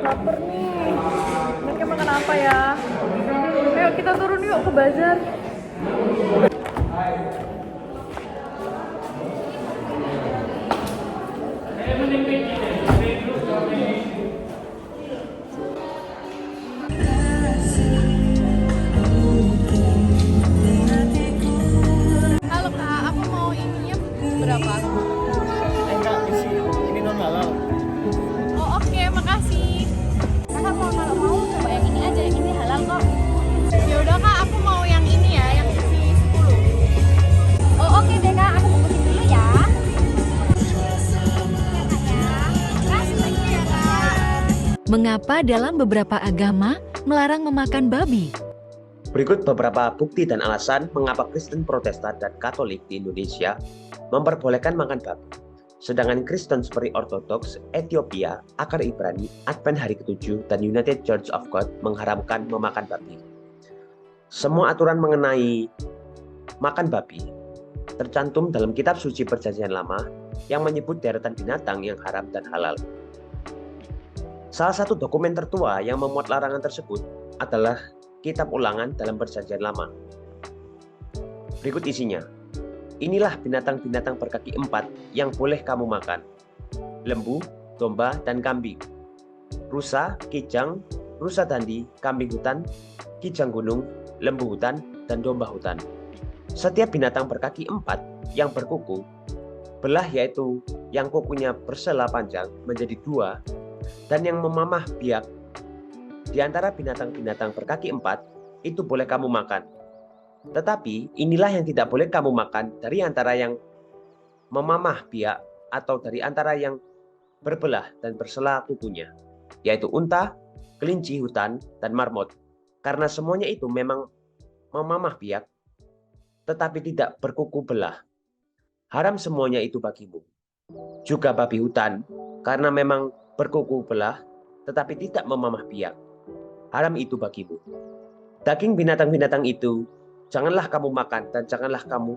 lapar nih. Enaknya makan apa ya? Ayo kita turun yuk ke bazar. Halo kak, aku mau ininya berapa? Enggak, ini non halal. Oh oke, makasih. Kakak kalau mau coba yang ini aja, ini halal kok. Ya udah kak, aku mau yang ini ya, yang isi 10. Oh oke deh kak, aku bungkusin dulu ya. Kasih lagi ya kak. Mengapa dalam beberapa agama melarang memakan babi? Berikut beberapa bukti dan alasan mengapa Kristen Protestan dan Katolik di Indonesia memperbolehkan makan babi. Sedangkan Kristen seperti Ortodoks, Ethiopia, Akar Ibrani, Advent Hari ke-7, dan United Church of God mengharamkan memakan babi. Semua aturan mengenai makan babi tercantum dalam kitab suci Perjanjian Lama yang menyebut deretan binatang yang haram dan halal. Salah satu dokumen tertua yang memuat larangan tersebut adalah Kitab Ulangan dalam Perjanjian Lama. Berikut isinya. Inilah binatang-binatang berkaki 4 yang boleh kamu makan. Lembu, domba, dan kambing. Rusa, kijang, rusa dandi, kambing hutan, kijang gunung, lembu hutan, dan domba hutan. Setiap binatang berkaki 4 yang berkuku, belah yaitu yang kukunya bersela panjang menjadi 2, dan yang memamah biak. Di antara binatang-binatang berkaki 4 itu boleh kamu makan. Tetapi inilah yang tidak boleh kamu makan dari antara yang memamah biak atau dari antara yang berbelah dan bersela kukunya, yaitu unta, kelinci hutan, dan marmot. Karena semuanya itu memang memamah biak, tetapi tidak berkuku belah. Haram semuanya itu bagimu. Juga babi hutan, karena memang berkuku belah, tetapi tidak memamah biak. Haram itu bagimu. Daging binatang-binatang itu janganlah kamu makan dan janganlah kamu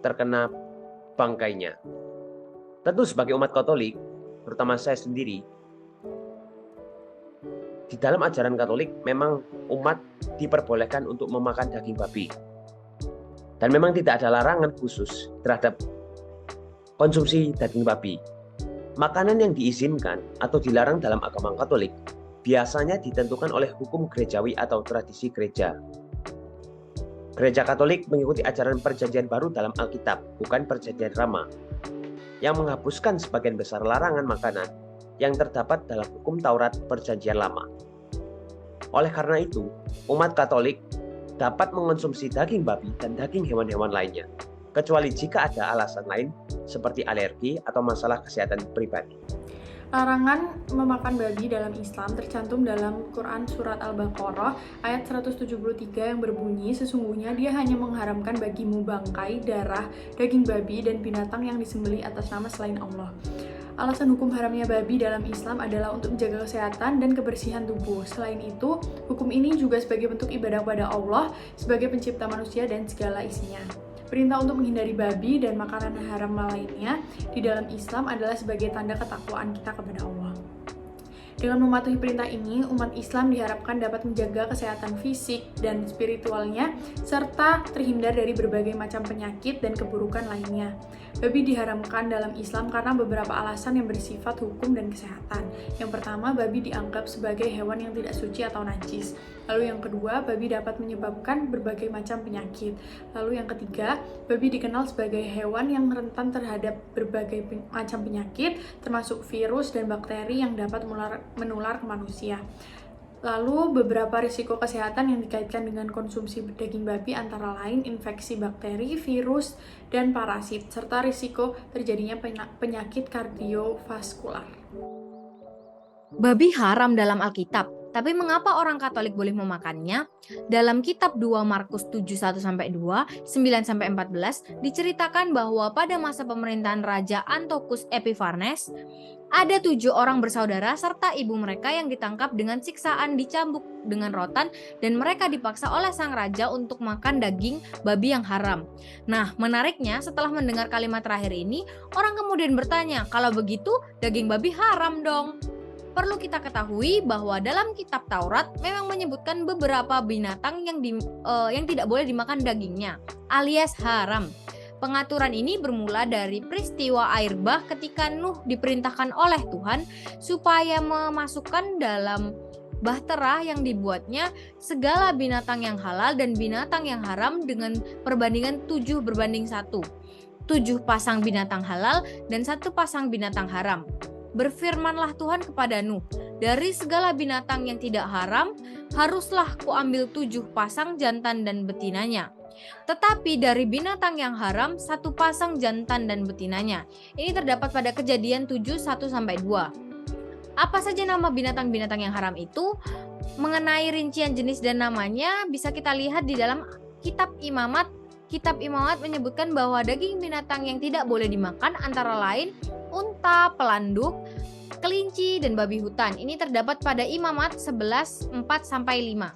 terkena bangkainya. Tentu sebagai umat Katolik, terutama saya sendiri, di dalam ajaran Katolik memang umat diperbolehkan untuk memakan daging babi. Dan memang tidak ada larangan khusus terhadap konsumsi daging babi. Makanan yang diizinkan atau dilarang dalam agama Katolik biasanya ditentukan oleh hukum gerejawi atau tradisi gereja. Gereja Katolik mengikuti ajaran Perjanjian Baru dalam Alkitab, bukan Perjanjian Lama, yang menghapuskan sebagian besar larangan makanan yang terdapat dalam hukum Taurat Perjanjian Lama. Oleh karena itu, umat Katolik dapat mengonsumsi daging babi dan daging hewan-hewan lainnya, kecuali jika ada alasan lain seperti alergi atau masalah kesehatan pribadi. Larangan memakan babi dalam Islam tercantum dalam Quran Surat Al-Baqarah ayat 173 yang berbunyi, sesungguhnya dia hanya mengharamkan bagimu bangkai, darah, daging babi, dan binatang yang disembelih atas nama selain Allah. Alasan hukum haramnya babi dalam Islam adalah untuk menjaga kesehatan dan kebersihan tubuh. Selain itu, hukum ini juga sebagai bentuk ibadah kepada Allah sebagai pencipta manusia dan segala isinya. Perintah untuk menghindari babi dan makanan haram lainnya di dalam Islam adalah sebagai tanda ketakwaan kita kepada Allah. Dengan mematuhi perintah ini, umat Islam diharapkan dapat menjaga kesehatan fisik dan spiritualnya, serta terhindar dari berbagai macam penyakit dan keburukan lainnya. Babi diharamkan dalam Islam karena beberapa alasan yang bersifat hukum dan kesehatan. Yang pertama, babi dianggap sebagai hewan yang tidak suci atau najis. Lalu yang kedua, babi dapat menyebabkan berbagai macam penyakit. Lalu yang ketiga, babi dikenal sebagai hewan yang rentan terhadap berbagai macam penyakit, termasuk virus dan bakteri yang dapat menular ke manusia. Lalu beberapa risiko kesehatan yang dikaitkan dengan konsumsi daging babi antara lain infeksi bakteri, virus, dan parasit, serta risiko terjadinya penyakit kardiovaskular. Babi haram dalam Alkitab, tapi mengapa orang Katolik boleh memakannya? Dalam kitab 2 Markus 7:1-2, 9-14 diceritakan bahwa pada masa pemerintahan Raja Antiochus Epiphanes, ada 7 orang bersaudara serta ibu mereka yang ditangkap dengan siksaan dicambuk dengan rotan dan mereka dipaksa oleh sang raja untuk makan daging babi yang haram. Nah, menariknya setelah mendengar kalimat terakhir ini, orang kemudian bertanya, kalau begitu daging babi haram dong. perlu kita ketahui bahwa dalam kitab Taurat memang menyebutkan beberapa binatang yang tidak boleh dimakan dagingnya, alias haram. Pengaturan ini bermula dari peristiwa air bah ketika Nuh diperintahkan oleh Tuhan supaya memasukkan dalam bahtera yang dibuatnya segala binatang yang halal dan binatang yang haram dengan perbandingan 7:1. 7 pasang binatang halal dan 1 pasang binatang haram. Berfirmanlah Tuhan kepada Nuh, dari segala binatang yang tidak haram, haruslah kuambil 7 pasang jantan dan betinanya. Tetapi dari binatang yang haram, 1 pasang jantan dan betinanya. Ini terdapat pada Kejadian 7:1-2. Apa saja nama binatang-binatang yang haram itu? Mengenai rincian jenis dan namanya bisa kita lihat di dalam kitab Imamat. Kitab Imamat menyebutkan bahwa daging binatang yang tidak boleh dimakan antara lain unta, pelanduk, kelinci, dan babi hutan. Ini terdapat pada Imamat 11:4-5.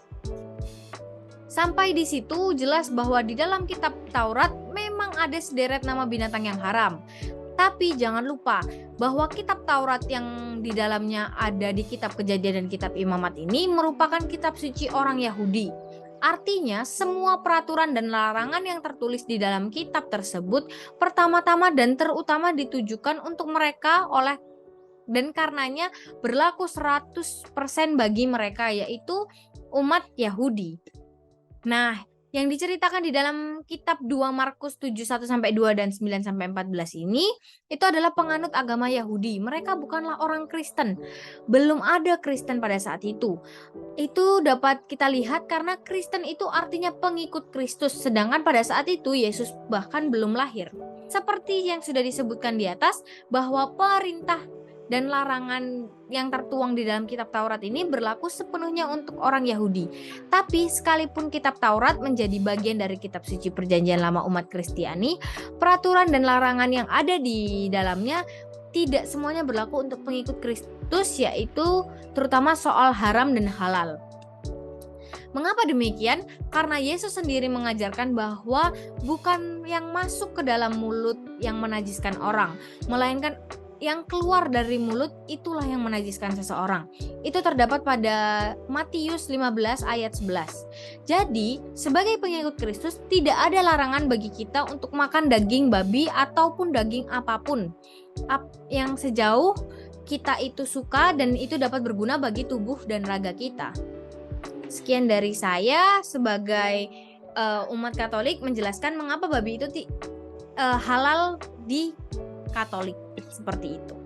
Sampai di situ jelas bahwa di dalam kitab Taurat memang ada sederet nama binatang yang haram. Tapi jangan lupa bahwa kitab Taurat yang di dalamnya ada di kitab Kejadian dan kitab Imamat ini merupakan kitab suci orang Yahudi. Artinya semua peraturan dan larangan yang tertulis di dalam kitab tersebut pertama-tama dan terutama ditujukan untuk mereka dan karenanya berlaku 100% bagi mereka, yaitu umat Yahudi. Nah, yang diceritakan di dalam kitab 2 Markus 7:1-2 dan 9-14 ini itu adalah penganut agama Yahudi. Mereka bukanlah orang Kristen. Belum ada Kristen pada saat itu. Itu dapat kita lihat karena Kristen itu artinya pengikut Kristus, sedangkan pada saat itu Yesus bahkan belum lahir. Seperti yang sudah disebutkan di atas bahwa perintah dan larangan yang tertuang di dalam kitab Taurat ini berlaku sepenuhnya untuk orang Yahudi. Tapi sekalipun kitab Taurat menjadi bagian dari kitab suci perjanjian lama umat Kristiani, peraturan dan larangan yang ada di dalamnya tidak semuanya berlaku untuk pengikut Kristus, yaitu terutama soal haram dan halal. Mengapa demikian? Karena Yesus sendiri mengajarkan bahwa bukan yang masuk ke dalam mulut yang menajiskan orang, melainkan yang keluar dari mulut itulah yang menajiskan seseorang. Itu terdapat pada Matius 15:11. Jadi, sebagai pengikut Kristus tidak ada larangan bagi kita untuk makan daging babi ataupun daging apapun yang sejauh kita itu suka dan itu dapat berguna bagi tubuh dan raga kita. Sekian dari saya sebagai umat Katolik menjelaskan mengapa babi itu halal di Katolik, seperti itu.